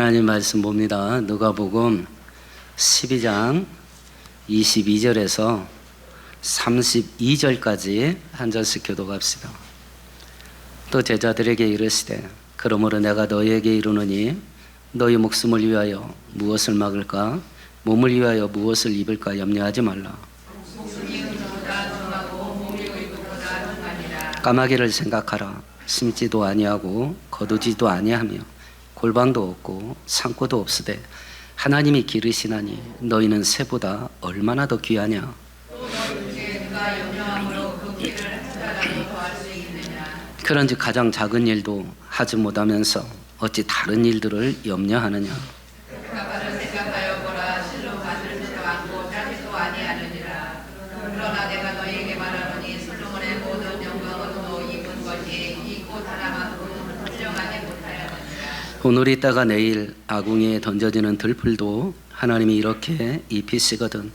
하나님 말씀 봅니다. 누가복음 12장 22절에서 32절까지 한 절씩 교독합시다. 또 제자들에게 이르시되 그러므로 내가 너희에게 이르노니 너희 목숨을 위하여 무엇을 막을까 몸을 위하여 무엇을 입을까 염려하지 말라. 까마귀를 생각하라. 심지도 아니하고 거두지도 아니하며 골방도 없고 창고도 없으되 하나님이 기르시나니 너희는 새보다 얼마나 더 귀하냐. 그런즉 가장 작은 일도 하지 못하면서 어찌 다른 일들을 염려하느냐. 오늘 있다가 내일 아궁이에 던져지는 들풀도 하나님이 이렇게 입히시거든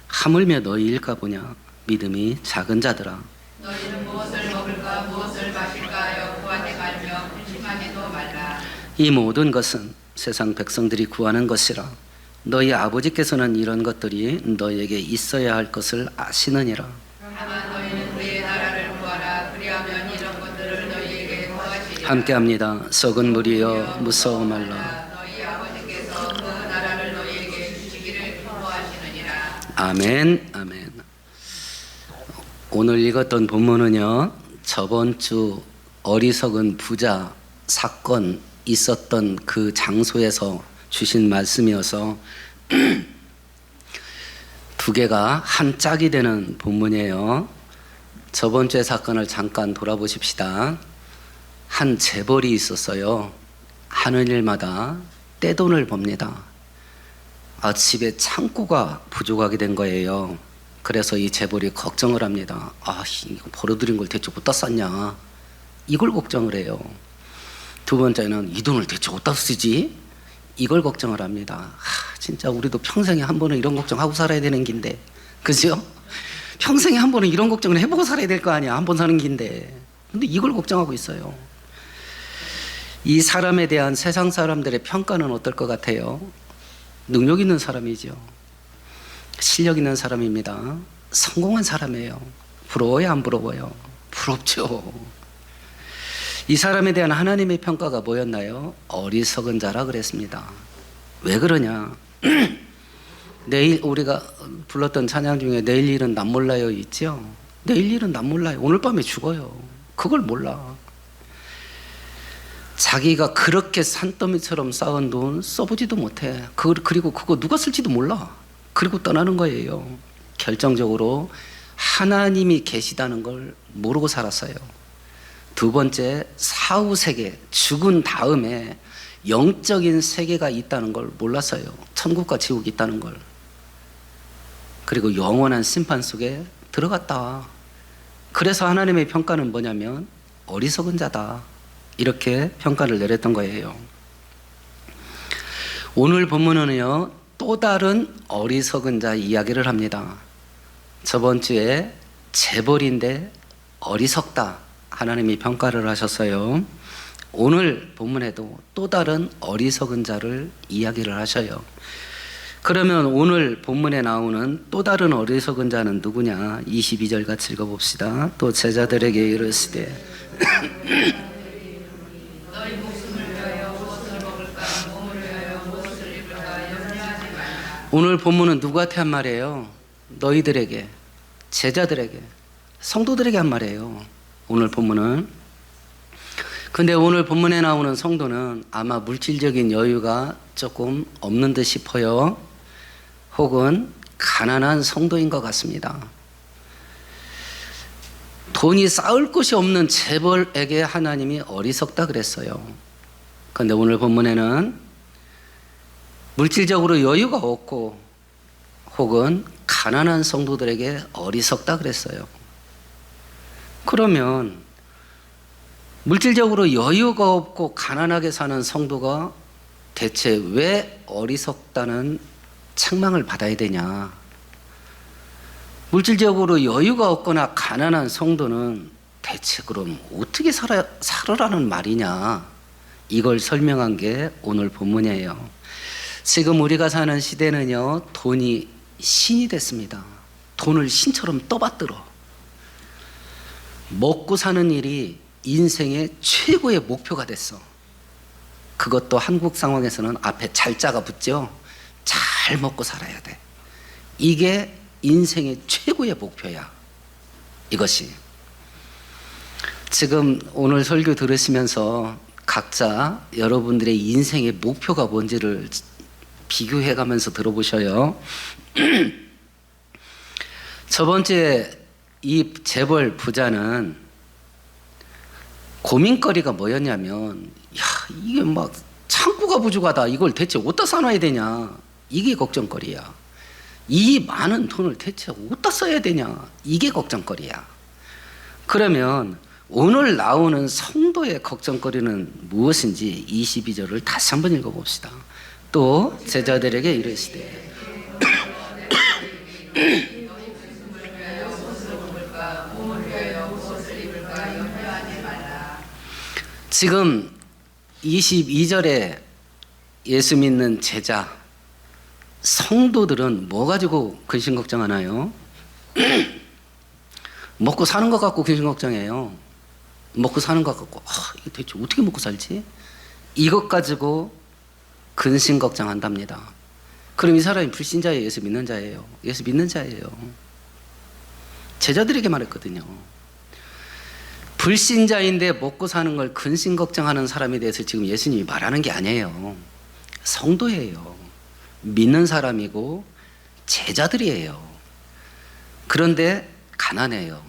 하물며 너희일까 보냐. 믿음이 작은 자들아. 너희는 무엇을 먹을까 무엇을 마실까 하여 구하지 말며 근심하지도 말라. 이 모든 것은 세상 백성들이 구하는 것이라. 너희 아버지께서는 이런 것들이 너희에게 있어야 할 것을 아시느니라. 다만 너희는 그의 나라를 구하라. 그리하면 이런 것들을 너희에게 더하시리라. 함께합니다. 썩은 물이여 무서워 말라. 너희 아버지께서 그 나라를 너희에게 주시기를 기뻐하시느니라. 아멘. 아멘. 오늘 읽었던 본문은요, 저번 주 어리석은 부자 사건 있었던 그 장소에서 주신 말씀이어서 두 개가 한 짝이 되는 본문이에요. 저번 주의 사건을 잠깐 돌아보십시다. 한 재벌이 있었어요. 하는 일마다 떼돈을 법니다. 집에 창고가 부족하게 된 거예요. 그래서 이 재벌이 걱정을 합니다. 이거 벌어들인 걸 대체 어디다 썼냐. 이걸 걱정을 해요. 두 번째는 이 돈을 대체 어디다 쓰지? 이걸 걱정을 합니다. 진짜 우리도 평생에 한 번은 이런 걱정하고 살아야 되는 긴데, 그죠? 평생에 한 번은 이런 걱정을 해보고 살아야 될 거 아니야. 한 번 사는 긴데. 근데 이걸 걱정하고 있어요. 이 사람에 대한 세상 사람들의 평가는 어떨 것 같아요? 능력 있는 사람이죠. 실력 있는 사람입니다. 성공한 사람이에요. 부러워요, 안 부러워요? 부럽죠. 이 사람에 대한 하나님의 평가가 뭐였나요? 어리석은 자라 그랬습니다. 왜 그러냐? 내일 우리가 불렀던 찬양 중에 내일 일은 남 몰라요 있죠? 내일 일은 남 몰라요. 오늘 밤에 죽어요. 그걸 몰라. 자기가 그렇게 산더미처럼 쌓은 돈 써보지도 못해. 그리고 그거 누가 쓸지도 몰라. 그리고 떠나는 거예요. 결정적으로 하나님이 계시다는 걸 모르고 살았어요. 두 번째, 사후세계, 죽은 다음에 영적인 세계가 있다는 걸 몰랐어요. 천국과 지옥이 있다는 걸. 그리고 영원한 심판 속에 들어갔다. 그래서 하나님의 평가는 뭐냐면 어리석은 자다. 이렇게 평가를 내렸던 거예요. 오늘 본문은요, 또 다른 어리석은 자 이야기를 합니다. 저번 주에 재벌인데 어리석다. 하나님이 평가를 하셨어요. 오늘 본문에도 또 다른 어리석은 자를 이야기를 하셔요. 그러면 오늘 본문에 나오는 또 다른 어리석은 자는 누구냐? 22절 같이 읽어봅시다. 또 제자들에게 이르시되 너희 목숨을 위하여 무엇을 먹을까 몸을 위하여 무엇을 입을까 염려하지 말라. 오늘 본문은 누구한테 한 말이에요? 너희들에게, 제자들에게, 성도들에게 한 말이에요. 오늘 본문은. 근데 오늘 본문에 나오는 성도는 아마 물질적인 여유가 조금 없는 듯 싶어요. 혹은 가난한 성도인 것 같습니다. 돈이 쌓을 곳이 없는 재벌에게 하나님이 어리석다 그랬어요. 그런데 오늘 본문에는 물질적으로 여유가 없고 혹은 가난한 성도들에게 어리석다 그랬어요. 그러면 물질적으로 여유가 없고 가난하게 사는 성도가 대체 왜 어리석다는 책망을 받아야 되냐? 물질적으로 여유가 없거나 가난한 성도는 대체 그럼 어떻게 살아라는 말이냐? 이걸 설명한 게 오늘 본문이에요. 지금 우리가 사는 시대는요, 돈이 신이 됐습니다. 돈을 신처럼 떠받들어. 먹고 사는 일이 인생의 최고의 목표가 됐어. 그것도 한국 상황에서는 앞에 잘자가 붙죠. 잘 먹고 살아야 돼. 이게 인생의 최고의 목표야. 이것이. 지금 오늘 설교 들으시면서 각자 여러분들의 인생의 목표가 뭔지를 비교해 가면서 들어보셔요. 저번주에 이 재벌 부자는 고민거리가 뭐였냐면, 야, 이게 막 창고가 부족하다. 이걸 대체 어디다 사놔야 되냐. 이게 걱정거리야. 이 많은 돈을 대체 어디다 써야 되냐. 이게 걱정거리야. 그러면 오늘 나오는 성도의 걱정거리는 무엇인지 22절을 다시 한번 읽어봅시다. 또 제자들에게 이르시되 지금 22절에 예수 믿는 제자 성도들은 뭐 가지고 근심 걱정하나요? 먹고 사는 것 갖고 근심 걱정해요. 먹고 사는 것 갖고 이거 대체 어떻게 먹고 살지? 이것 가지고 근심 걱정한답니다. 그럼 이 사람이 불신자예요? 예수 믿는 자예요? 예수 믿는 자예요. 제자들에게 말했거든요. 불신자인데 먹고 사는 걸 근심 걱정하는 사람에 대해서 지금 예수님이 말하는 게 아니에요. 성도예요. 믿는 사람이고 제자들이에요. 그런데 가난해요.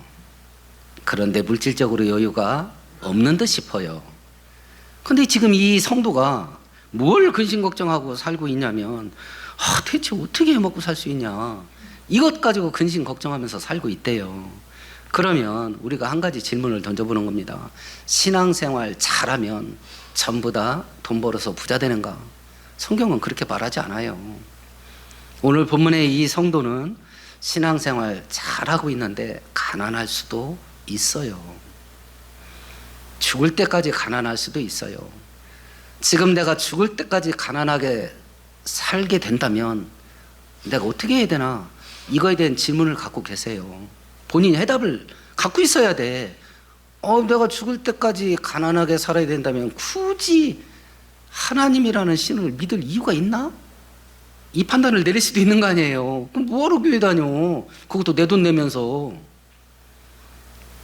그런데 물질적으로 여유가 없는 듯 싶어요. 근데 지금 이 성도가 뭘 근심 걱정하고 살고 있냐면, 대체 어떻게 먹고 살 수 있냐. 이것 가지고 근심 걱정하면서 살고 있대요. 그러면 우리가 한 가지 질문을 던져보는 겁니다. 신앙생활 잘하면 전부 다 돈 벌어서 부자 되는가? 성경은 그렇게 말하지 않아요. 오늘 본문의 이 성도는 신앙생활 잘하고 있는데 가난할 수도 있어요. 죽을 때까지 가난할 수도 있어요. 지금 내가 죽을 때까지 가난하게 살게 된다면 내가 어떻게 해야 되나? 이거에 대한 질문을 갖고 계세요. 본인이 해답을 갖고 있어야 돼. 내가 죽을 때까지 가난하게 살아야 된다면 굳이 하나님이라는 신을 믿을 이유가 있나? 이 판단을 내릴 수도 있는 거 아니에요. 그럼 뭐하러 교회 다녀? 그것도 내 돈 내면서.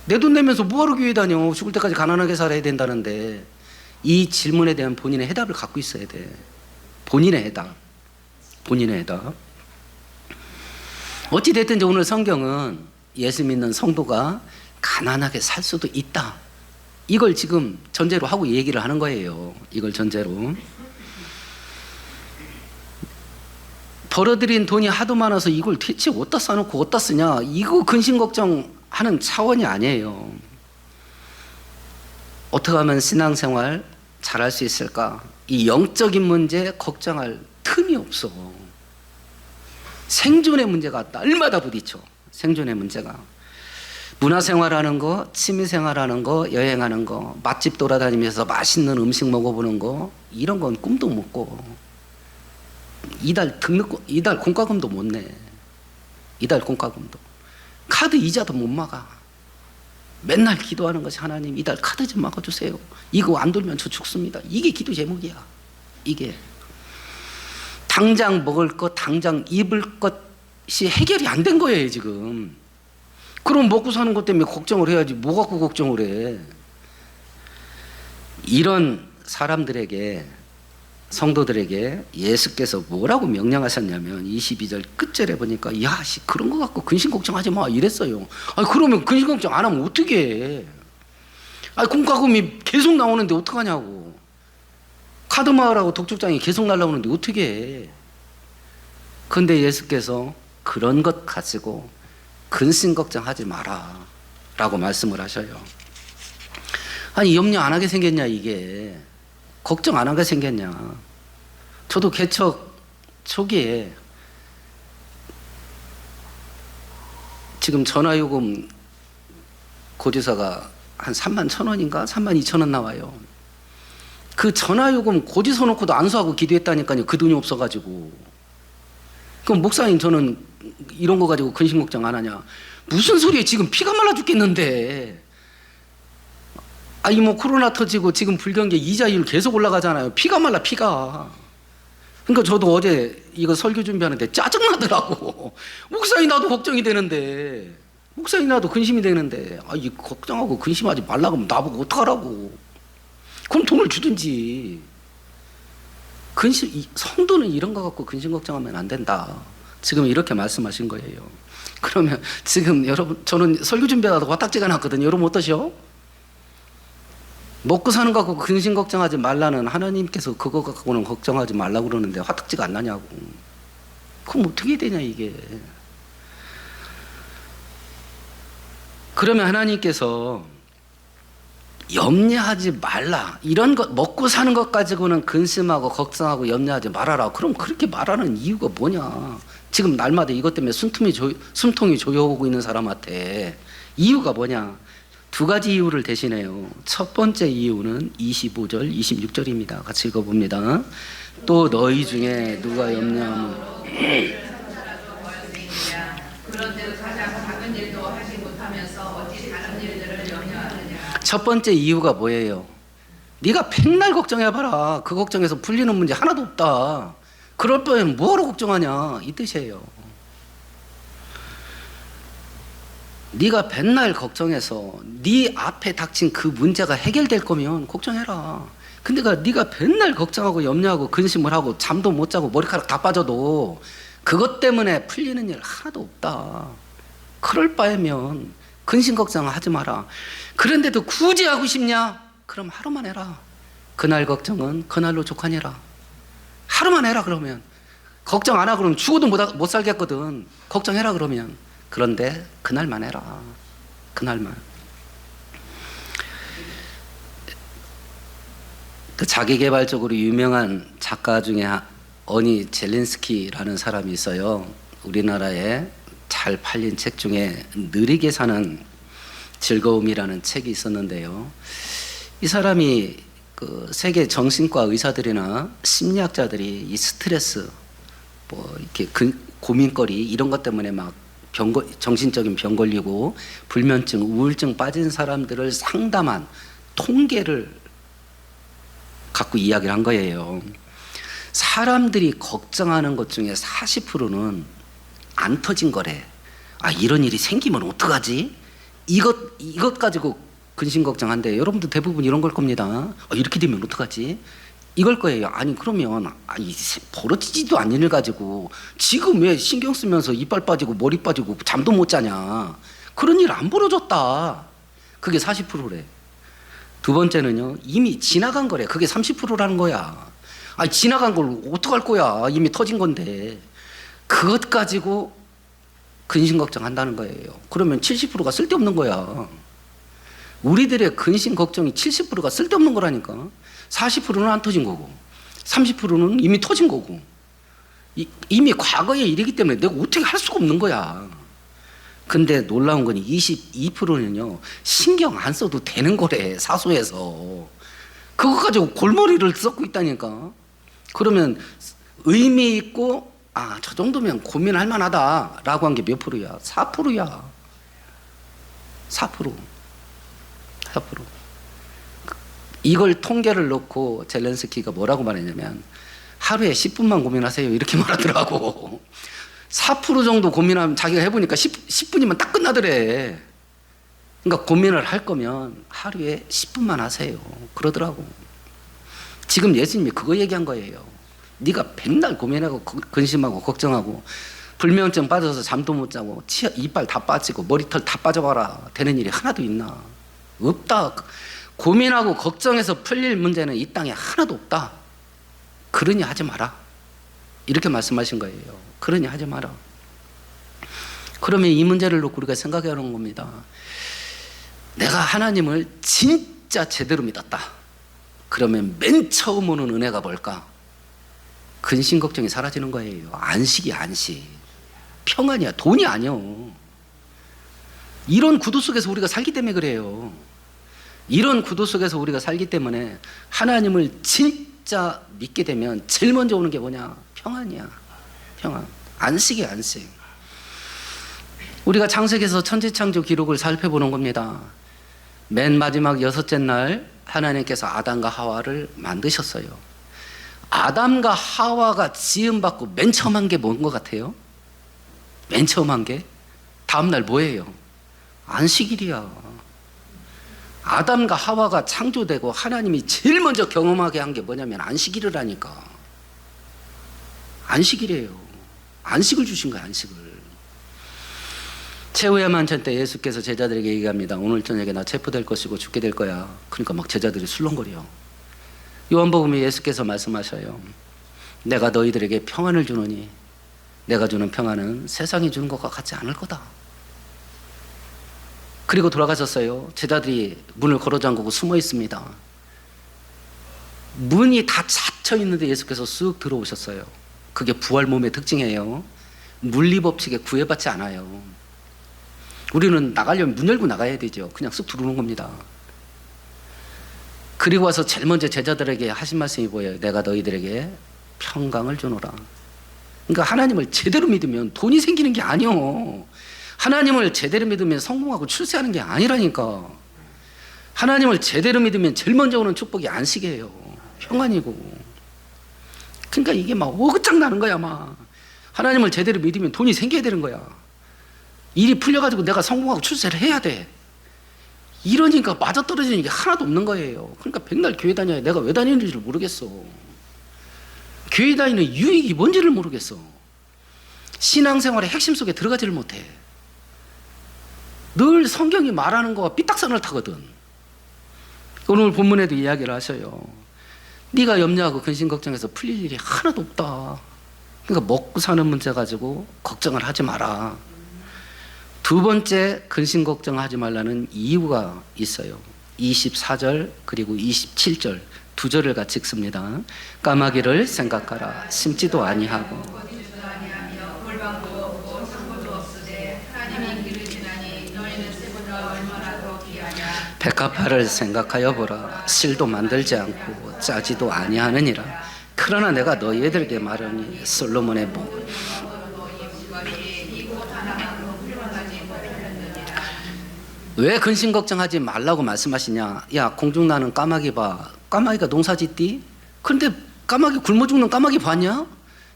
내 돈 내면서 뭐하러 교회 다녀? 죽을 때까지 가난하게 살아야 된다는데. 이 질문에 대한 본인의 해답을 갖고 있어야 돼. 본인의 해답. 본인의 해답. 어찌됐든지 오늘 성경은 예수 믿는 성도가 가난하게 살 수도 있다. 이걸 지금 전제로 하고 얘기를 하는 거예요. 이걸 전제로. 벌어들인 돈이 하도 많아서 이걸 대체 어디다 써놓고 어디다 쓰냐. 이거 근심 걱정하는 차원이 아니에요. 어떻게 하면 신앙생활 잘할 수 있을까? 이 영적인 문제 걱정할 틈이 없어. 생존의 문제가 날마다 부딪혀. 생존의 문제가. 문화생활하는 거, 취미생활하는 거, 여행하는 거, 맛집 돌아다니면서 맛있는 음식 먹어보는 거, 이런 건 꿈도 못 꿔. 이달 공과금도 못 내. 이달 공과금도. 카드 이자도 못 막아. 맨날 기도하는 것이 하나님 이달 카드 좀 막아주세요. 이거 안 돌면 저 죽습니다. 이게 기도 제목이야. 이게. 당장 먹을 것, 당장 입을 것이 해결이 안 된 거예요, 지금. 그럼 먹고 사는 것 때문에 걱정을 해야지. 뭐 갖고 걱정을 해. 이런 사람들에게, 성도들에게 예수께서 뭐라고 명령하셨냐면 22절 끝절에 보니까 그런 거 갖고 근심 걱정하지 마 이랬어요. 그러면 근심 걱정 안 하면 어떻게 해? 공과금이 계속 나오는데 어떡하냐고. 카드마을하고 독촉장이 계속 날라오는데 어떻게 해? 그런데 예수께서 그런 것 가지고 근심 걱정하지 마라 라고 말씀을 하셔요. 염려 안 하게 생겼냐 이게. 걱정 안 하게 생겼냐. 저도 개척 초기에 지금 전화요금 고지서가 한 31,000원인가 32,000원 나와요. 그 전화요금 고지서 놓고도 안수하고 기도했다니까요. 그 돈이 없어가지고. 그럼 목사님 저는 이런 거 가지고 근심 걱정 안 하냐. 무슨 소리에 지금 피가 말라 죽겠는데. 아니 뭐 코로나 터지고 지금 불경기 이자율 계속 올라가잖아요. 피가 말라 피가. 그러니까 저도 어제 이거 설교 준비하는데 짜증나더라고. 목사님 나도 걱정이 되는데, 목사님 나도 근심이 되는데, 아, 이 걱정하고 근심하지 말라고 하면 나보고 어떡하라고. 그럼 돈을 주든지. 성도는 이런 거 갖고 근심 걱정하면 안 된다. 지금 이렇게 말씀하신 거예요. 그러면 지금 여러분, 저는 설교 준비하다가 화딱지가 났거든요. 여러분 어떠셔? 먹고 사는 거 갖고 근심 걱정하지 말라는 하나님께서 그거 갖고는 걱정하지 말라고 그러는데 화딱지가 안 나냐고. 그럼 어떻게 되냐 이게. 그러면 하나님께서 염려하지 말라. 이런 것 먹고 사는 것 가지고는 근심하고 걱정하고 염려하지 말아라. 그럼 그렇게 말하는 이유가 뭐냐. 지금 날마다 이것 때문에 숨통이 조여오고 있는 사람한테 이유가 뭐냐. 두 가지 이유를 대신해요. 첫 번째 이유는 25절, 26절입니다. 같이 읽어봅니다. 또 너희 중에 누가 염려하면 그런데 가장 작은 일도 하지 못하면서 어찌 다른 일들을 염려하느냐. 첫 번째 이유가 뭐예요? 네가 백날 걱정해봐라. 그 걱정에서 풀리는 문제 하나도 없다. 그럴 바에는 뭐하러 걱정하냐 이 뜻이에요. 네가 백날 걱정해서 네 앞에 닥친 그 문제가 해결될 거면 걱정해라. 근데 네가 백날 걱정하고 염려하고 근심을 하고 잠도 못 자고 머리카락 다 빠져도 그것 때문에 풀리는 일 하나도 없다. 그럴 바에면 근심 걱정하지 마라. 그런데도 굳이 하고 싶냐? 그럼 하루만 해라. 그날 걱정은 그날로 족하니라. 하루만 해라. 그러면 걱정 안 하고 그러면 죽어도 못 살겠거든. 걱정해라 그러면. 그런데 그날만 해라. 그날만. 그 자기개발적으로 유명한 작가 중에 어니 젤린스키라는 사람이 있어요. 우리나라에 잘 팔린 책 중에 느리게 사는 즐거움이라는 책이 있었는데요. 이 사람이 그 세계 정신과 의사들이나 심리학자들이 이 스트레스, 뭐 이렇게 고민거리 이런 것 때문에 막 정신적인 병 걸리고 불면증, 우울증 빠진 사람들을 상담한 통계를 갖고 이야기를 한 거예요. 사람들이 걱정하는 것 중에 40%는 안 터진 거래. 아, 이런 일이 생기면 어떡하지? 이것 가지고 근심 걱정한대. 여러분도 대부분 이런 걸 겁니다. 이렇게 되면 어떡하지? 이걸 거예요. 아니 그러면 벌어지지도 않는 일 가지고 지금 왜 신경 쓰면서 이빨 빠지고 머리 빠지고 잠도 못 자냐. 그런 일 안 벌어졌다. 그게 40%래. 두 번째는요, 이미 지나간 거래. 그게 30%라는 거야. 아니 지나간 걸 어떡할 거야. 이미 터진 건데. 그것 가지고 근심 걱정한다는 거예요. 그러면 70%가 쓸데없는 거야. 우리들의 근심 걱정이 70%가 쓸데없는 거라니까. 40%는 안 터진 거고 30%는 이미 터진 거고 이미 과거의 일이기 때문에 내가 어떻게 할 수가 없는 거야. 근데 놀라운 건 22%는요 신경 안 써도 되는 거래. 사소해서 그거 가지고 골머리를 썩고 있다니까. 그러면 의미 있고 저 정도면 고민할 만하다 라고 한 게 몇 프로야? 4%야. 4%. 이걸 통계를 놓고 젤렌스키가 뭐라고 말했냐면 하루에 10분만 고민하세요 이렇게 말하더라고. 4% 정도 고민하면 자기가 해보니까 10분이면 딱 끝나더래. 그러니까 고민을 할 거면 하루에 10분만 하세요 그러더라고. 지금 예수님이 그거 얘기한 거예요. 네가 백날 고민하고 근심하고 걱정하고 불면증 빠져서 잠도 못 자고 이빨 다 빠지고 머리털 다 빠져봐라 되는 일이 하나도 있나? 없다. 고민하고 걱정해서 풀릴 문제는 이 땅에 하나도 없다. 그러니 하지 마라. 이렇게 말씀하신 거예요. 그러니 하지 마라. 그러면 이 문제를 놓고 우리가 생각해 보는 겁니다. 내가 하나님을 진짜 제대로 믿었다. 그러면 맨 처음 오는 은혜가 뭘까? 근심 걱정이 사라지는 거예요. 안식이 안식. 평안이야. 돈이 아니요. 이런 구도 속에서 우리가 살기 때문에 그래요. 이런 구도 속에서 우리가 살기 때문에 하나님을 진짜 믿게 되면 제일 먼저 오는 게 뭐냐? 평안이야. 평안. 안식이야, 안식. 우리가 창세기에서 천지창조 기록을 살펴보는 겁니다. 맨 마지막 6째 날 하나님께서 아담과 하와를 만드셨어요. 아담과 하와가 지음받고 맨 처음 한 게 뭔 것 같아요? 맨 처음 한 게? 다음날 뭐예요? 안식일이야. 아담과 하와가 창조되고 하나님이 제일 먼저 경험하게 한 게 뭐냐면 안식일이라니까. 안식일이에요. 안식을 주신 거야, 안식을. 최후의 만찬 때 예수께서 제자들에게 얘기합니다. 오늘 저녁에 나 체포될 것이고 죽게 될 거야. 그러니까 막 제자들이 술렁거려. 요한복음에 예수께서 말씀하셔요. 내가 너희들에게 평안을 주노니 내가 주는 평안은 세상이 주는 것과 같지 않을 거다. 그리고 돌아가셨어요. 제자들이 문을 걸어 잠그고 숨어 있습니다. 문이 다 닫혀 있는데 예수께서 쓱 들어오셨어요. 그게 부활 몸의 특징이에요. 물리법칙에 구애받지 않아요. 우리는 나가려면 문 열고 나가야 되죠. 그냥 쓱 들어오는 겁니다. 그리고 와서 제일 먼저 제자들에게 하신 말씀이 뭐예요? 내가 너희들에게 평강을 주노라. 그러니까 하나님을 제대로 믿으면 돈이 생기는 게 아니요. 하나님을 제대로 믿으면 성공하고 출세하는 게 아니라니까. 하나님을 제대로 믿으면 제일 먼저 오는 축복이 안식이에요. 평안이고. 그러니까 이게 막 오그짝 나는 거야, 막. 하나님을 제대로 믿으면 돈이 생겨야 되는 거야. 일이 풀려가지고 내가 성공하고 출세를 해야 돼. 이러니까 맞아떨어지는 게 하나도 없는 거예요. 그러니까 백날 교회 다녀야 내가 왜 다니는지를 모르겠어. 교회 다니는 유익이 뭔지를 모르겠어. 신앙생활의 핵심 속에 들어가지를 못해. 늘 성경이 말하는 거와 삐딱선을 타거든. 오늘 본문에도 이야기를 하셔요. 네가 염려하고 근심 걱정해서 풀릴 일이 하나도 없다. 그러니까 먹고 사는 문제 가지고 걱정을 하지 마라. 두 번째 근심 걱정하지 말라는 이유가 있어요. 24절 그리고 27절 두 절을 같이 읽습니다. 까마귀를 생각하라. 심지도 아니하고 백합화를 생각하여 보라. 실도 만들지 않고 짜지도 아니하느니라. 그러나 내가 너희들에게 말하니 솔로몬의 목 왜 근심 걱정하지 말라고 말씀하시냐? 야, 공중 나는 까마귀 봐. 까마귀가 농사 짓디? 근데 까마귀 굶어 죽는 까마귀 봤냐?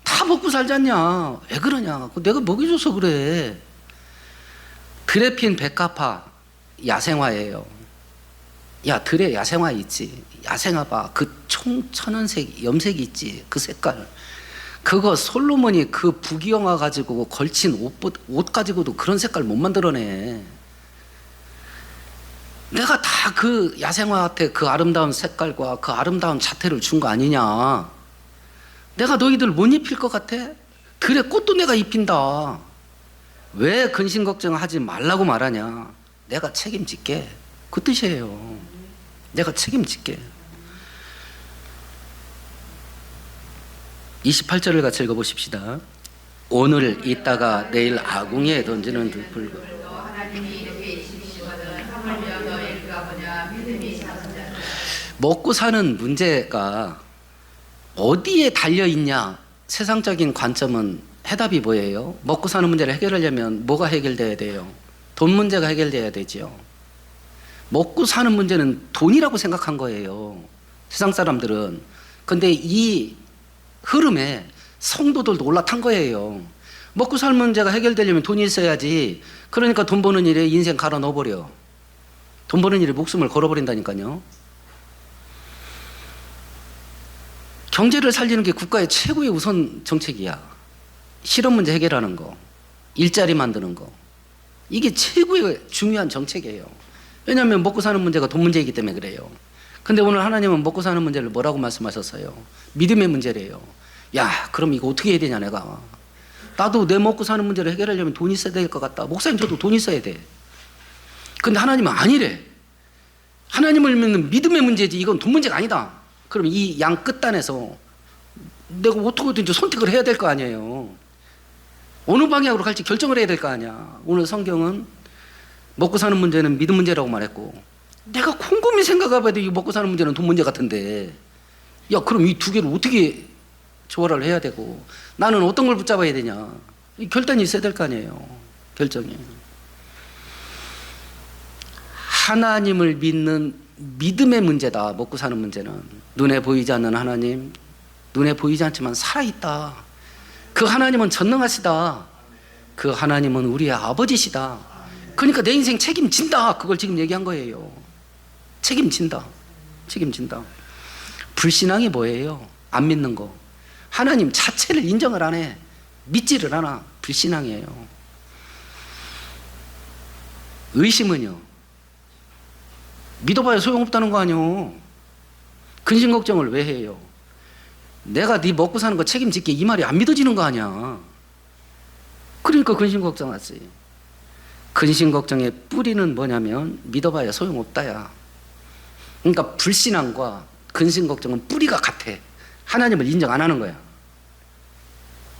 다 먹고 살잖냐? 왜 그러냐? 내가 먹여줘서 그래. 들에 핀 백합화 야생화예요. 야, 들에 야생화 있지? 야생화 봐. 그 총천연색 염색이 있지? 그 색깔. 그거 솔로몬이 그 부귀영화 가지고 걸친 옷 가지고도 그런 색깔 못 만들어내. 내가 다 그 야생화한테 그 아름다운 색깔과 그 아름다운 자태를 준 거 아니냐. 내가 너희들 못 입힐 것 같아? 들에 꽃도 내가 입힌다. 왜 근심 걱정하지 말라고 말하냐. 내가 책임질게. 그 뜻이에요. 내가 책임질게. 28절을 같이 읽어보십시다. 오늘 있다가 내일 아궁이에 던지는 불과 먹고 사는 문제가 어디에 달려있냐. 세상적인 관점은 해답이 뭐예요? 먹고 사는 문제를 해결하려면 뭐가 해결돼야 돼요? 돈 문제가 해결돼야 되죠. 먹고 사는 문제는 돈이라고 생각한 거예요, 세상 사람들은. 근데 이 흐름에 성도들도 올라탄 거예요. 먹고 사는 문제가 해결되려면 돈이 있어야지. 그러니까 돈 버는 일에 인생 갈아 넣어버려. 돈 버는 일에 목숨을 걸어버린다니까요. 경제를 살리는 게 국가의 최고의 우선 정책이야. 실업 문제 해결하는 거, 일자리 만드는 거. 이게 최고의 중요한 정책이에요. 왜냐하면 먹고 사는 문제가 돈 문제이기 때문에 그래요. 근데 오늘 하나님은 먹고 사는 문제를 뭐라고 말씀하셨어요? 믿음의 문제래요. 야, 그럼 이거 어떻게 해야 되냐, 내가. 나도 내 먹고 사는 문제를 해결하려면 돈이 있어야 될 것 같다. 목사님, 저도 돈 있어야 돼. 근데 하나님은 아니래. 하나님을 믿는 믿음의 문제지 이건 돈 문제가 아니다. 그럼 이 양 끝단에서 내가 어떻게든지 선택을 해야 될 거 아니에요. 어느 방향으로 갈지 결정을 해야 될 거 아니야. 오늘 성경은 먹고 사는 문제는 믿음 문제라고 말했고 내가 곰곰이 생각해봐도 이 먹고 사는 문제는 돈 문제 같은데, 야 그럼 이 두 개를 어떻게 조화를 해야 되고 나는 어떤 걸 붙잡아야 되냐, 이 결단이 있어야 될 거 아니에요. 결정이. 하나님을 믿는 믿음의 문제다. 먹고 사는 문제는 눈에 보이지 않는 하나님, 눈에 보이지 않지만 살아있다. 그 하나님은 전능하시다. 그 하나님은 우리의 아버지시다. 그러니까 내 인생 책임진다. 그걸 지금 얘기한 거예요. 책임진다. 책임진다. 불신앙이 뭐예요? 안 믿는 거. 하나님 자체를 인정을 안 해. 믿지를 않아. 불신앙이에요. 의심은요, 믿어봐야 소용없다는 거 아니요. 근심 걱정을 왜 해요? 내가 네 먹고 사는 거 책임질게, 이 말이 안 믿어지는 거 아니야. 그러니까 근심 걱정하지. 근심 걱정의 뿌리는 뭐냐면 믿어봐야 소용없다야. 그러니까 불신앙과 근심 걱정은 뿌리가 같아. 하나님을 인정 안 하는 거야.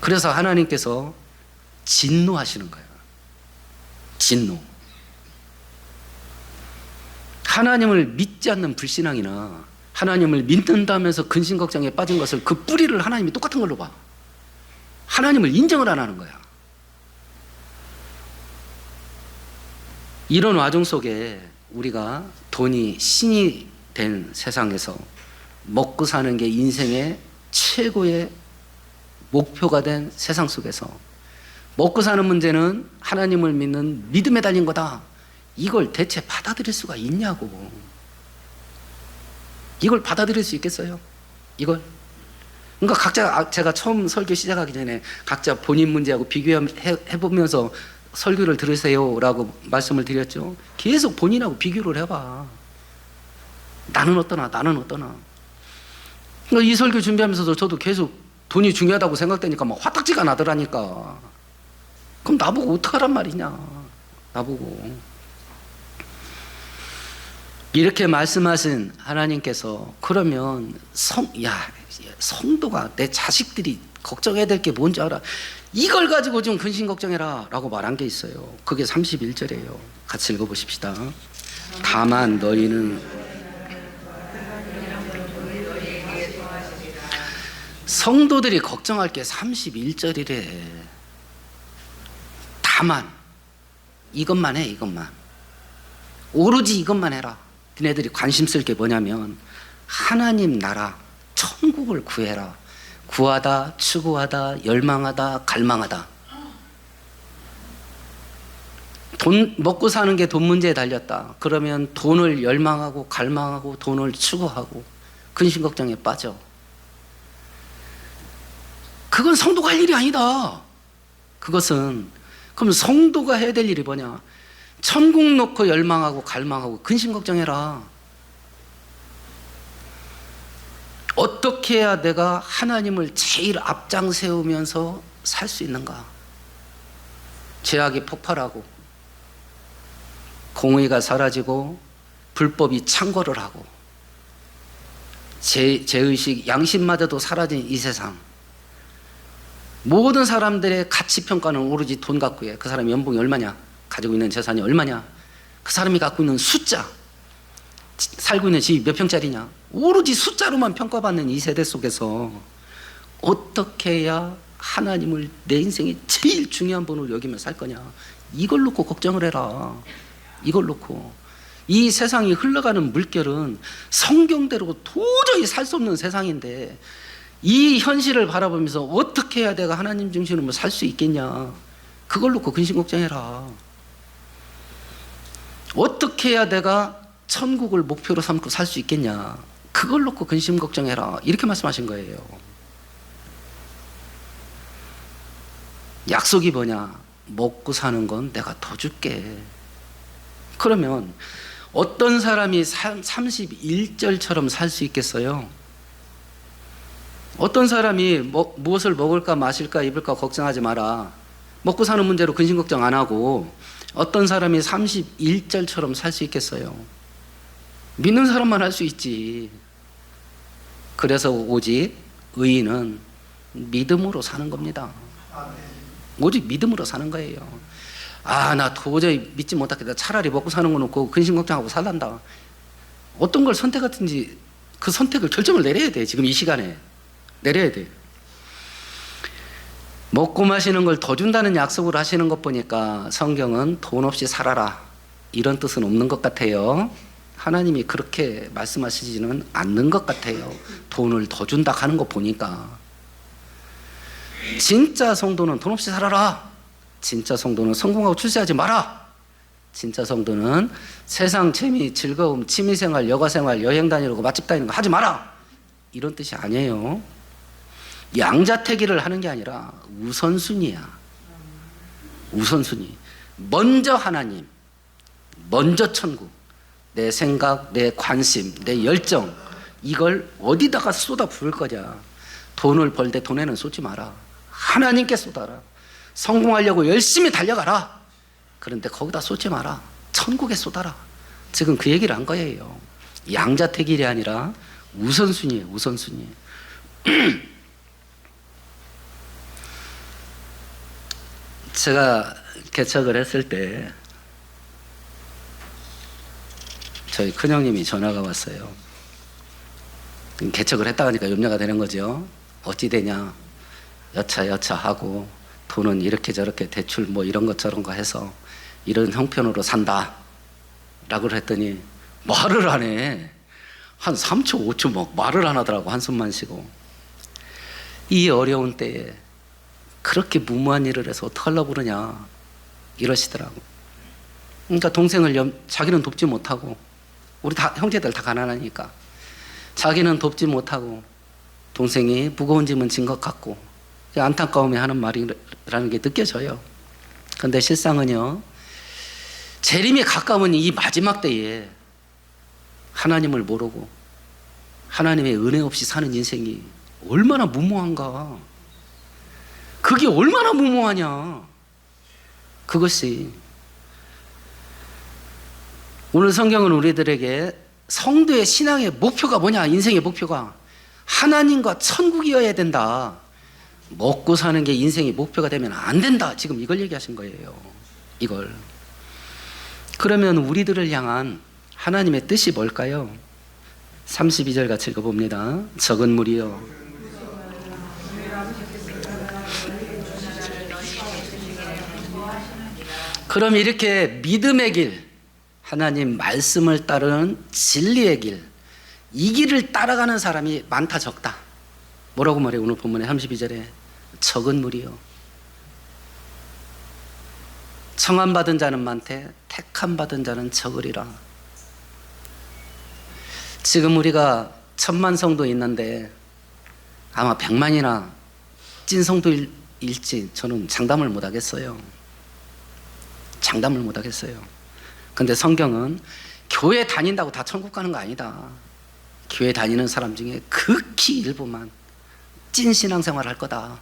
그래서 하나님께서 진노하시는 거야. 진노. 하나님을 믿지 않는 불신앙이나 하나님을 믿는다면서 근심 걱정에 빠진 것을, 그 뿌리를 하나님이 똑같은 걸로 봐. 하나님을 인정을 안 하는 거야. 이런 와중 속에 우리가 돈이 신이 된 세상에서 먹고 사는 게 인생의 최고의 목표가 된 세상 속에서 먹고 사는 문제는 하나님을 믿는 믿음에 달린 거다. 이걸 대체 받아들일 수가 있냐고. 이걸 받아들일 수 있겠어요? 이걸? 그러니까 각자, 제가 처음 설교 시작하기 전에 각자 본인 문제하고 비교해보면서 설교를 들으세요라고 말씀을 드렸죠. 계속 본인하고 비교를 해봐. 나는 어떠나, 나는 어떠나. 그러니까 이 설교 준비하면서도 저도 계속 돈이 중요하다고 생각되니까 막 화딱지가 나더라니까. 그럼 나보고 어떡하란 말이냐. 나보고. 이렇게 말씀하신 하나님께서 그러면 성도가, 내 자식들이 걱정해야 될 게 뭔지 알아. 이걸 가지고 좀 근심 걱정해라 라고 말한 게 있어요. 그게 31절이에요. 같이 읽어보십시다. 다만 너희는 성도들이 걱정할 게 31절이래. 다만 이것만 해. 이것만. 오로지 이것만 해라. 너네들이 관심 쓸 게 뭐냐면 하나님 나라, 천국을 구해라. 구하다, 추구하다, 열망하다, 갈망하다. 돈 먹고 사는 게 돈 문제에 달렸다. 그러면 돈을 열망하고 갈망하고 돈을 추구하고 근심 걱정에 빠져. 그건 성도가 할 일이 아니다. 그것은, 그럼 성도가 해야 될 일이 뭐냐? 천국 놓고 열망하고 갈망하고 근심 걱정해라. 어떻게 해야 내가 하나님을 제일 앞장 세우면서 살 수 있는가? 죄악이 폭발하고 공의가 사라지고 불법이 창궐을 하고 죄의식, 양심마저도 사라진 이 세상, 모든 사람들의 가치평가는 오로지 돈 갖고 해. 그 사람이 연봉이 얼마냐, 가지고 있는 재산이 얼마냐, 그 사람이 갖고 있는 숫자, 살고 있는 집이 몇 평짜리냐, 오로지 숫자로만 평가받는 이 세대 속에서 어떻게 해야 하나님을 내 인생의 제일 중요한 분으로 여기며 살 거냐, 이걸 놓고 걱정을 해라. 이걸 놓고. 이 세상이 흘러가는 물결은 성경대로 도저히 살 수 없는 세상인데 이 현실을 바라보면서 어떻게 해야 내가 하나님 중심으로 살 수 있겠냐, 그걸 놓고 근심 걱정해라. 어떻게 해야 내가 천국을 목표로 삼고 살 수 있겠냐, 그걸 놓고 근심 걱정해라. 이렇게 말씀하신 거예요. 약속이 뭐냐? 먹고 사는 건 내가 더 줄게. 그러면 어떤 사람이 31절처럼 살 수 있겠어요? 어떤 사람이 무엇을 먹을까 마실까 입을까 걱정하지 마라, 먹고 사는 문제로 근심 걱정 안 하고 어떤 사람이 31절처럼 살 수 있겠어요? 믿는 사람만 할 수 있지. 그래서 오직 의인은 믿음으로 사는 겁니다. 오직 믿음으로 사는 거예요. 아, 나 도저히 믿지 못하겠다, 차라리 먹고 사는 거 놓고 근심 걱정하고 살란다, 어떤 걸 선택하든지 그 선택을 결정을 내려야 돼. 지금 이 시간에 내려야 돼. 먹고 마시는 걸 더 준다는 약속을 하시는 것 보니까 성경은 돈 없이 살아라 이런 뜻은 없는 것 같아요. 하나님이 그렇게 말씀하시지는 않는 것 같아요. 돈을 더 준다 하는 거 보니까. 진짜 성도는 돈 없이 살아라. 진짜 성도는 성공하고 출세하지 마라. 진짜 성도는 세상 재미, 즐거움, 취미생활, 여가생활, 여행 다니고 맛집 다니는 거 하지 마라. 이런 뜻이 아니에요. 양자택일을 하는 게 아니라 우선순위야. 우선순위. 먼저 하나님, 먼저 천국. 내 생각, 내 관심, 내 열정, 이걸 어디다가 쏟아 부을 거냐. 돈을 벌 때 돈에는 쏟지 마라. 하나님께 쏟아라. 성공하려고 열심히 달려가라. 그런데 거기다 쏟지 마라. 천국에 쏟아라. 지금 그 얘기를 한 거예요. 양자택일이 아니라 우선순위예요. 우선순위. 제가 개척을 했을 때 저희 큰형님이 전화가 왔어요. 개척을 했다 하니까 염려가 되는 거죠. 어찌 되냐. 여차하고 돈은 이렇게 저렇게 대출 뭐 이런 것 저런 거 해서 이런 형편으로 산다 라고 했더니 말을 안 해. 한 3초 5초 막 말을 안 하더라고. 한숨만 쉬고. 이 어려운 때에 그렇게 무모한 일을 해서 어떡하려고 그러냐 이러시더라고. 그러니까 동생을 자기는 돕지 못하고, 우리 다 형제들 다 가난하니까 자기는 돕지 못하고 동생이 무거운 짐은 진 것 같고, 안타까움에 하는 말이라는 게 느껴져요. 그런데 실상은요, 재림이 가까운 이 마지막 때에 하나님을 모르고 하나님의 은혜 없이 사는 인생이 얼마나 무모한가. 그게 얼마나 무모하냐. 그것이 오늘 성경은 우리들에게 성도의 신앙의 목표가 뭐냐. 인생의 목표가 하나님과 천국이어야 된다. 먹고 사는 게 인생의 목표가 되면 안 된다. 지금 이걸 얘기하신 거예요. 이걸. 그러면 우리들을 향한 하나님의 뜻이 뭘까요? 32절 같이 읽어봅니다. 적은 무리여, 그럼 이렇게 믿음의 길, 하나님 말씀을 따르는 진리의 길, 이 길을 따라가는 사람이 많다 적다. 뭐라고 말해요? 오늘 본문에 32절에 적은 무리요. 청함받은 자는 많되 택함받은 자는 적으리라. 지금 우리가 1000만 성도 있는데 아마 100만이나 찐 성도일지 저는 장담을 못 하겠어요. 장담을 못 하겠어요. 근데 성경은 교회 다닌다고 다 천국 가는 거 아니다. 교회 다니는 사람 중에 극히 일부만 찐 신앙생활 할 거다.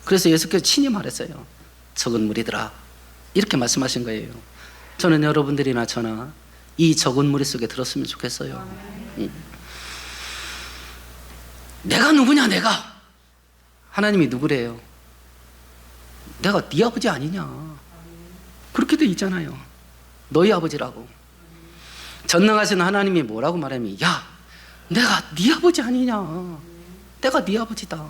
그래서 예수께서 친히 말했어요. 적은 무리들아. 이렇게 말씀하신 거예요. 저는 여러분들이나 저나 이 적은 무리 속에 들었으면 좋겠어요. 내가 누구냐 내가. 하나님이 누구래요? 내가 네 아버지 아니냐. 그렇게 돼 있잖아요. 너희 아버지라고. 전능하신 하나님이 뭐라고 말하면, 야 내가 네 아버지 아니냐. 내가 네 아버지다.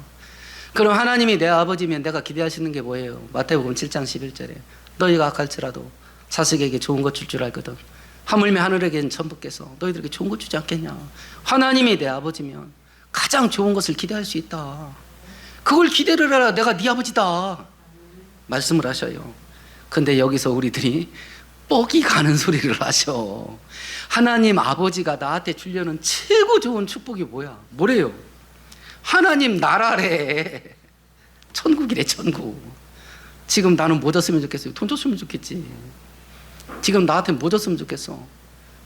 그럼 하나님이 내 아버지면 내가 기대하시는 게 뭐예요? 마태복음 7장 11절에 너희가 악할지라도 자식에게 좋은 것 줄 줄 알거든. 하물며 하늘에게는 천부께서 너희들에게 좋은 것 주지 않겠냐. 하나님이 내 아버지면 가장 좋은 것을 기대할 수 있다. 그걸 기대를 해라. 내가 네 아버지다 말씀을 하셔요. 근데 여기서 우리들이 뻑이 가는 소리를 하셔. 하나님 아버지가 나한테 주려는 최고 좋은 축복이 뭐야? 뭐래요? 하나님 나라래. 천국이래. 천국. 지금 나는 뭐 줬으면 좋겠어요? 돈 줬으면 좋겠지. 지금 나한테 뭐 줬으면 좋겠어?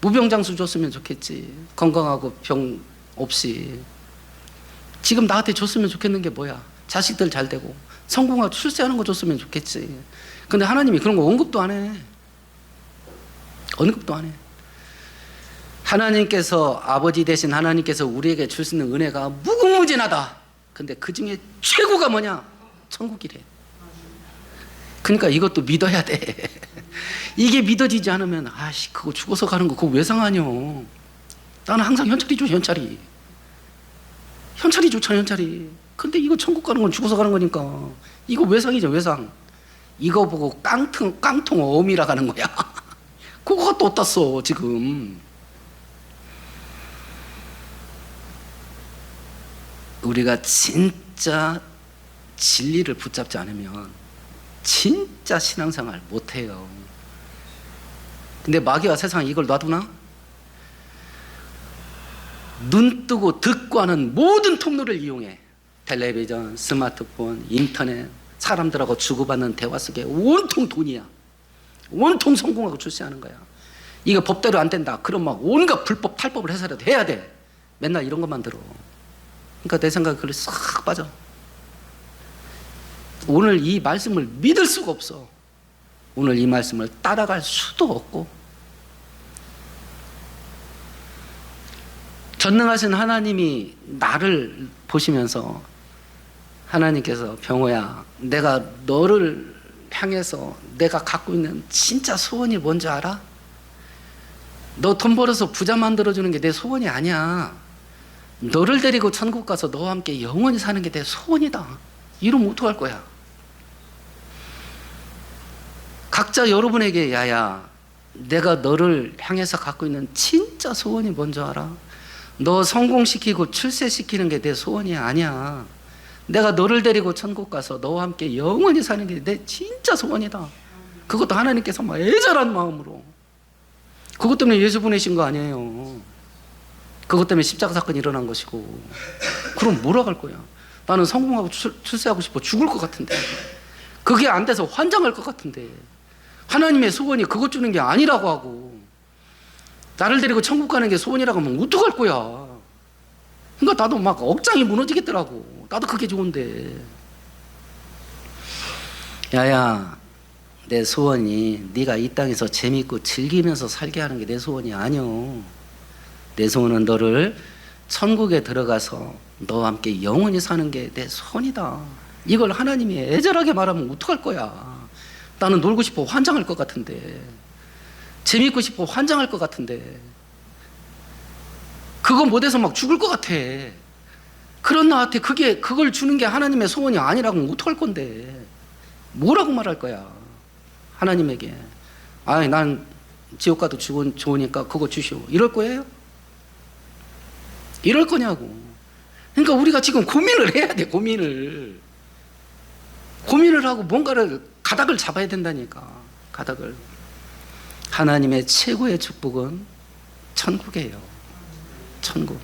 무병장수 줬으면 좋겠지. 건강하고 병 없이. 지금 나한테 줬으면 좋겠는 게 뭐야? 자식들 잘 되고 성공하고 출세하는 거 줬으면 좋겠지. 근데 하나님이 그런 거 언급도 안 해. 언급도 안 해. 하나님께서, 아버지 되신 하나님께서 우리에게 줄 수 있는 은혜가 무궁무진하다. 근데 그 중에 최고가 뭐냐? 천국이래. 그러니까 이것도 믿어야 돼. 이게 믿어지지 않으면, 아씨, 그거 죽어서 가는 거 그거 왜 상하냐. 나는 항상 현찰이 좋아, 현찰이. 현찰이 좋잖아, 현찰이. 근데 이거 천국 가는 건 죽어서 가는 거니까. 이거 외상이죠, 외상. 이거 보고 깡통 어미라 가는 거야. 그거가 또 어디다 써, 지금. 우리가 진짜 진리를 붙잡지 않으면 진짜 신앙생활 못해요. 근데 마귀와 세상이 이걸 놔두나? 눈 뜨고 듣고 하는 모든 통로를 이용해. 텔레비전, 스마트폰, 인터넷, 사람들하고 주고받는 대화 속에 온통 돈이야. 온통 성공하고 출세하는 거야. 이거 법대로 안 된다. 그럼 막 온갖 불법 탈법을 해서라도 해야 돼. 맨날 이런 것만 들어. 그러니까 내 생각에 그걸 싹 빠져. 오늘 이 말씀을 믿을 수가 없어. 오늘 이 말씀을 따라갈 수도 없고. 전능하신 하나님이 나를 보시면서 하나님께서 병호야, 내가 너를 향해서 내가 갖고 있는 진짜 소원이 뭔지 알아? 너 돈 벌어서 부자 만들어주는 게 내 소원이 아니야. 너를 데리고 천국 가서 너와 함께 영원히 사는 게 내 소원이다. 이러면 어떡할 거야? 각자 여러분에게 야야, 내가 너를 향해서 갖고 있는 진짜 소원이 뭔지 알아? 너 성공시키고 출세시키는 게 내 소원이 아니야. 내가 너를 데리고 천국 가서 너와 함께 영원히 사는 게 내 진짜 소원이다. 그것도 하나님께서 막 애절한 마음으로. 그것 때문에 예수 보내신 거 아니에요. 그것 때문에 십자가 사건이 일어난 것이고. 그럼 뭐라고 할 거야? 나는 성공하고 출세하고 싶어 죽을 것 같은데. 그게 안 돼서 환장할 것 같은데. 하나님의 소원이 그것 주는 게 아니라고 하고 나를 데리고 천국 가는 게 소원이라고 하면 어떡할 거야? 그러니까 나도 막 억장이 무너지겠더라고. 나도 그게 좋은데. 야야, 내 소원이 네가 이 땅에서 재밌고 즐기면서 살게 하는 게 내 소원이 아니오. 내 소원은 너를 천국에 들어가서 너와 함께 영원히 사는 게 내 소원이다. 이걸 하나님이 애절하게 말하면 어떡할 거야? 나는 놀고 싶어 환장할 것 같은데. 재밌고 싶어 환장할 것 같은데. 그거 못해서 막 죽을 것 같아. 그런 나한테 그걸 주는 게 하나님의 소원이 아니라고 하면 어떡할 건데. 뭐라고 말할 거야 하나님에게. 아니 난 지옥 가도 좋으니까 그거 주시오 이럴 거예요? 이럴 거냐고. 그러니까 우리가 지금 고민을 해야 돼. 고민을 하고 뭔가를 가닥을 잡아야 된다니까. 가닥을. 하나님의 최고의 축복은 천국이에요. 천국.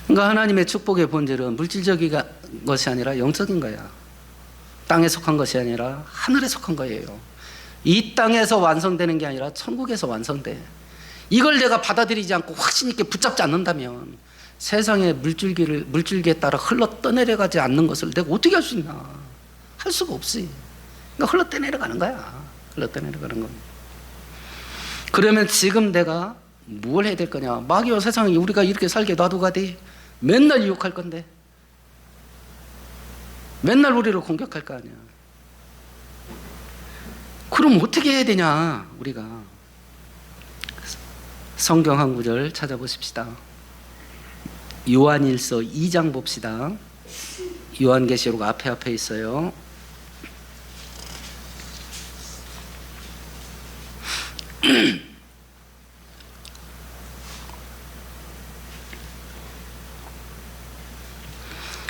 그러니까 하나님의 축복의 본질은 물질적인 것이 아니라 영적인 거야. 땅에 속한 것이 아니라 하늘에 속한 거예요. 이 땅에서 완성되는 게 아니라 천국에서 완성돼. 이걸 내가 받아들이지 않고 확신 있게 붙잡지 않는다면 세상의 물줄기에 따라 흘러 떠내려가지 않는 것을 내가 어떻게 할 수 있나? 할 수가 없지. 그러니까 흘러 떠내려가는 거야. 흘러 떠내려가는 건. 그러면 지금 내가 뭘 해야 될 거냐? 마귀와 세상이 우리가 이렇게 살게 놔두가디 맨날 유혹할 건데, 맨날 우리를 공격할 거 아니야. 그럼 어떻게 해야 되냐? 우리가 성경 한 구절 찾아보십시다. 요한일서 2장 봅시다. 요한계시록 앞에 있어요.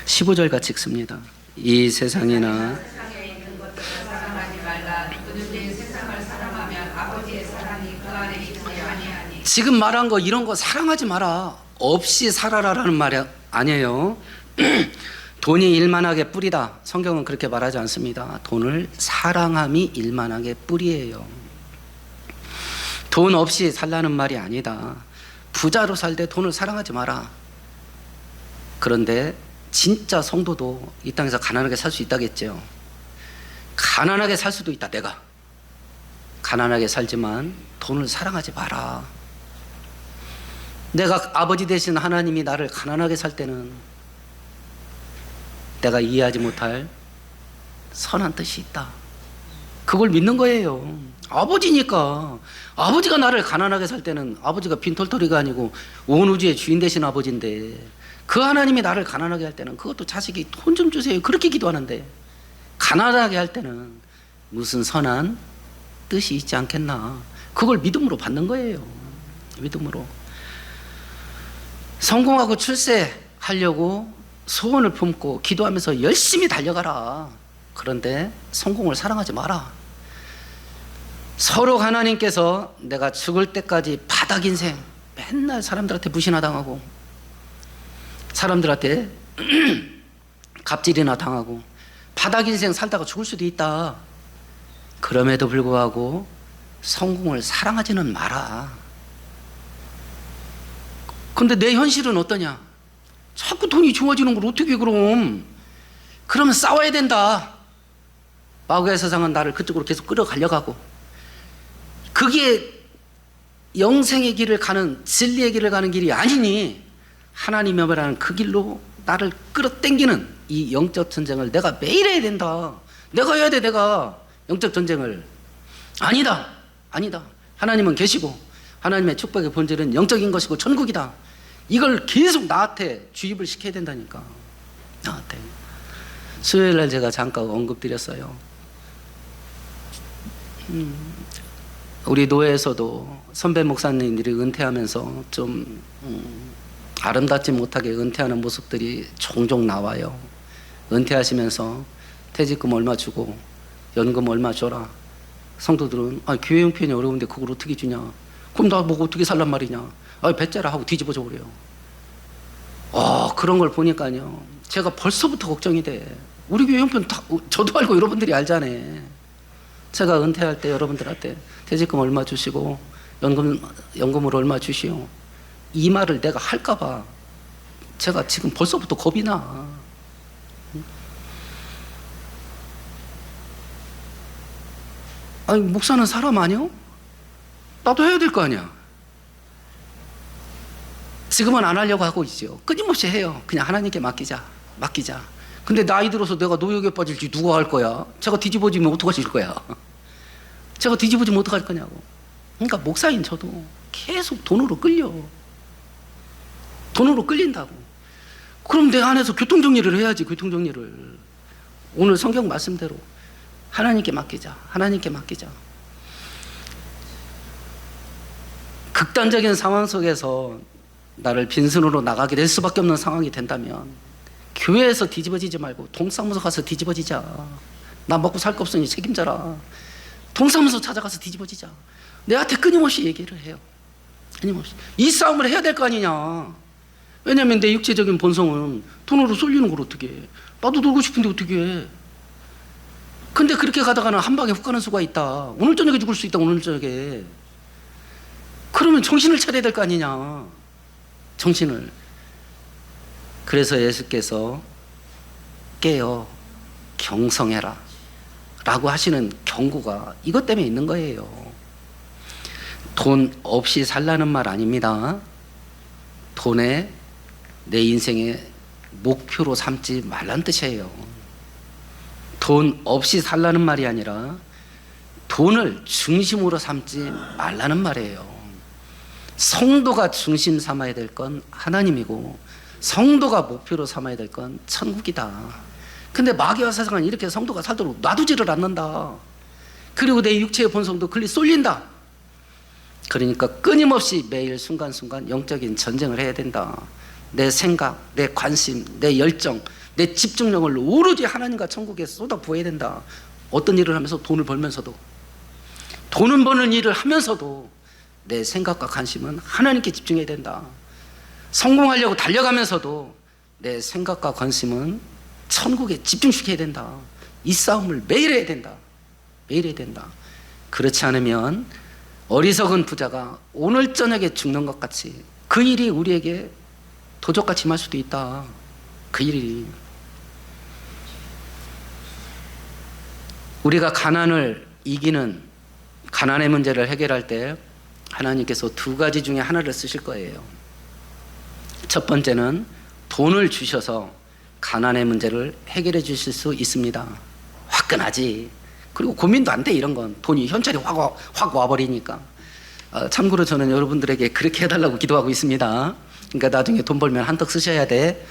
(15절) 같이 읽습니다. 이 세상이나 세상에 있는 것들을 사랑하지 말라. 누구든지 세상을 사랑하면 아버지의 사랑이 그 안에 있지 아니하니. 지금 말한 거 이런 거 사랑하지 마라. 없이 살아라라는 말이 아니에요. 돈이 일만하게 뿌리다. 성경은 그렇게 말하지 않습니다. 돈을 사랑함이 일만하게 뿌리예요. 돈 없이 살라는 말이 아니다. 부자로 살 때 돈을 사랑하지 마라. 그런데 진짜 성도도 이 땅에서 가난하게 살 수 있다겠죠. 가난하게 살 수도 있다. 내가 가난하게 살지만 돈을 사랑하지 마라. 내가 아버지 되신 하나님이 나를 가난하게 살 때는 내가 이해하지 못할 선한 뜻이 있다. 그걸 믿는 거예요. 아버지니까. 아버지가 나를 가난하게 살 때는 아버지가 빈털터리가 아니고 온 우주의 주인 되신 아버지인데, 그 하나님이 나를 가난하게 할 때는 그것도 자식이 돈 좀 주세요 그렇게 기도하는데, 가난하게 할 때는 무슨 선한 뜻이 있지 않겠나. 그걸 믿음으로 받는 거예요. 믿음으로. 성공하고 출세하려고 소원을 품고 기도하면서 열심히 달려가라. 그런데 성공을 사랑하지 마라. 서로 하나님께서 내가 죽을 때까지 바닥 인생, 맨날 사람들한테 무시나 당하고 사람들한테 갑질이나 당하고 바닥 인생 살다가 죽을 수도 있다. 그럼에도 불구하고 성공을 사랑하지는 마라. 근데 내 현실은 어떠냐? 자꾸 돈이 좋아지는 걸 어떻게 그럼? 그러면 싸워야 된다. 마귀의 세상은 나를 그쪽으로 계속 끌어가려고 하고, 그게 영생의 길을 가는, 진리의 길을 가는 길이 아니니 하나님의 말하는 그 길로 나를 끌어당기는 이 영적 전쟁을 내가 매일 해야 된다. 내가 해야 돼. 내가 영적 전쟁을. 아니다. 하나님은 계시고 하나님의 축복의 본질은 영적인 것이고 천국이다. 이걸 계속 나한테 주입을 시켜야 된다니까. 나한테. 수요일 날 제가 잠깐 언급드렸어요. 우리 노예에서도 선배 목사님들이 은퇴하면서 좀 아름답지 못하게 은퇴하는 모습들이 종종 나와요. 은퇴하시면서 퇴직금 얼마 주고 연금 얼마 줘라. 성도들은 교회 형편이 어려운데 그걸 어떻게 주냐. 그럼 나 뭐 어떻게 살란 말이냐. 배째라 하고 뒤집어져 버려요. 그런 걸 보니까요, 제가 벌써부터 걱정이 돼. 우리 교회 형편 다 저도 알고 여러분들이 알잖아요. 제가 은퇴할 때 여러분들한테 퇴직금 얼마 주시고 연금을 얼마 주시오, 이 말을 내가 할까봐 제가 지금 벌써부터 겁이 나. 목사는 사람 아니요? 나도 해야 될 거 아니야. 지금은 안 하려고 하고 있죠. 끊임없이 해요. 그냥 하나님께 맡기자. 근데 나이 들어서 내가 노역에 빠질지 누가 할 거야? 제가 뒤집어지면 어떡하실 거야? 제가 뒤집어지면 어떡할 거냐고. 그러니까 목사인 저도 계속 돈으로 끌린다고. 그럼 내 안에서 교통정리를 해야지. 교통정리를. 오늘 성경 말씀대로 하나님께 맡기자. 극단적인 상황 속에서 나를 빈손으로 나가게 될 수밖에 없는 상황이 된다면 교회에서 뒤집어지지 말고 동사무소 가서 뒤집어지자. 나 먹고 살 거 없으니 책임져라. 동사무소 찾아가서 뒤집어지자. 내한테 끊임없이 얘기를 해요. 끊임없이. 이 싸움을 해야 될 거 아니냐. 왜냐면 내 육체적인 본성은 돈으로 쏠리는 걸 어떻게 해. 나도 놀고 싶은데 어떻게 해. 근데 그렇게 가다가는 한 방에 훅 가는 수가 있다. 오늘 저녁에 죽을 수 있다. 오늘 저녁에. 그러면 정신을 차려야 될 거 아니냐. 정신을. 그래서 예수께서 깨어 경성해라 라고 하시는 경고가 이것 때문에 있는 거예요. 돈 없이 살라는 말 아닙니다. 돈에 내 인생의 목표로 삼지 말란 뜻이에요. 돈 없이 살라는 말이 아니라 돈을 중심으로 삼지 말라는 말이에요. 성도가 중심 삼아야 될 건 하나님이고 성도가 목표로 삼아야 될 건 천국이다. 근데 마귀와 세상은 이렇게 성도가 살도록 놔두지를 않는다. 그리고 내 육체의 본성도 글리 쏠린다. 그러니까 끊임없이 매일 순간순간 영적인 전쟁을 해야 된다. 내 생각, 내 관심, 내 열정, 내 집중력을 오로지 하나님과 천국에 쏟아부어야 된다. 어떤 일을 하면서 돈을 벌면서도, 돈은 버는 일을 하면서도 내 생각과 관심은 하나님께 집중해야 된다. 성공하려고 달려가면서도 내 생각과 관심은 천국에 집중시켜야 된다. 이 싸움을 매일 해야 된다. 그렇지 않으면 어리석은 부자가 오늘 저녁에 죽는 것 같이 그 일이 우리에게 도적같이 임할 수도 있다. 그 일이. 우리가 가난을 이기는, 가난의 문제를 해결할 때 하나님께서 두 가지 중에 하나를 쓰실 거예요. 첫 번째는 돈을 주셔서 가난의 문제를 해결해 주실 수 있습니다. 화끈하지. 그리고 고민도 안 돼. 이런 건 돈이 현찰이 확 와버리니까. 참고로 저는 여러분들에게 그렇게 해달라고 기도하고 있습니다. 그러니까 나중에 돈 벌면 한턱 쓰셔야 돼.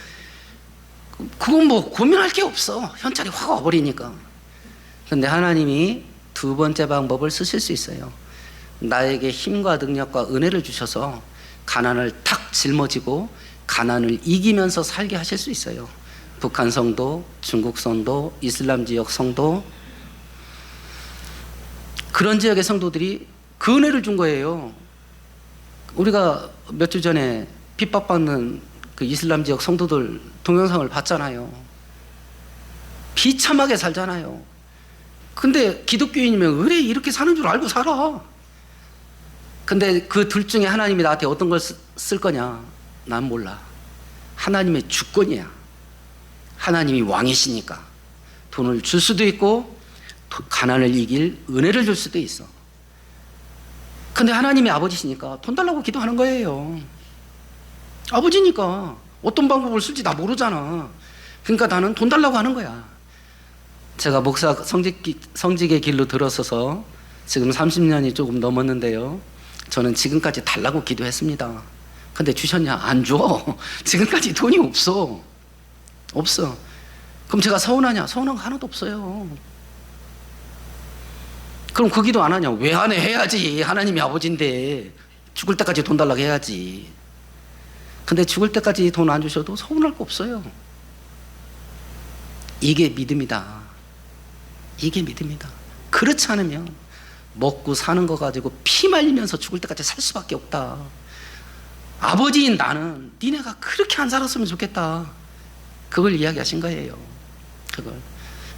그건 뭐 고민할 게 없어. 현찰이 확 와버리니까. 그런데 하나님이 두 번째 방법을 쓰실 수 있어요. 나에게 힘과 능력과 은혜를 주셔서 가난을 탁 짊어지고 가난을 이기면서 살게 하실 수 있어요. 북한 성도, 중국 성도, 이슬람 지역 성도, 그런 지역의 성도들이 그 은혜를 준 거예요. 우리가 몇 주 전에 핍박받는 그 이슬람 지역 성도들 동영상을 봤잖아요. 비참하게 살잖아요. 근데 기독교인이면 왜 이렇게 사는 줄 알고 살아. 근데 그 둘 중에 하나님이 나한테 어떤 걸 쓸 거냐? 난 몰라. 하나님의 주권이야. 하나님이 왕이시니까 돈을 줄 수도 있고 가난을 이길 은혜를 줄 수도 있어. 근데 하나님이 아버지시니까 돈 달라고 기도하는 거예요. 아버지니까 어떤 방법을 쓸지 나 모르잖아. 그러니까 나는 돈 달라고 하는 거야. 제가 목사 성직의 길로 들어서서 지금 30년이 조금 넘었는데요. 저는 지금까지 달라고 기도했습니다. 근데 주셨냐? 안 줘. 지금까지 돈이 없어. 없어. 그럼 제가 서운하냐? 서운한 거 하나도 없어요. 그럼 그 기도 안 하냐? 왜 안 해? 해야지. 하나님이 아버지인데 죽을 때까지 돈 달라고 해야지. 근데 죽을 때까지 돈 안 주셔도 서운할 거 없어요. 이게 믿음이다. 이게 믿음이다. 그렇지 않으면 먹고 사는 거 가지고 피 말리면서 죽을 때까지 살 수밖에 없다. 아버지인 나는 니네가 그렇게 안 살았으면 좋겠다. 그걸 이야기하신 거예요. 그걸.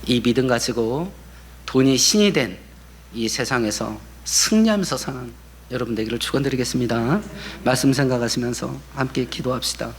이 믿음 가지고 돈이 신이 된 이 세상에서 승리하면서 사는 여러분 되기를 축원드리겠습니다. 말씀 생각하시면서 함께 기도합시다.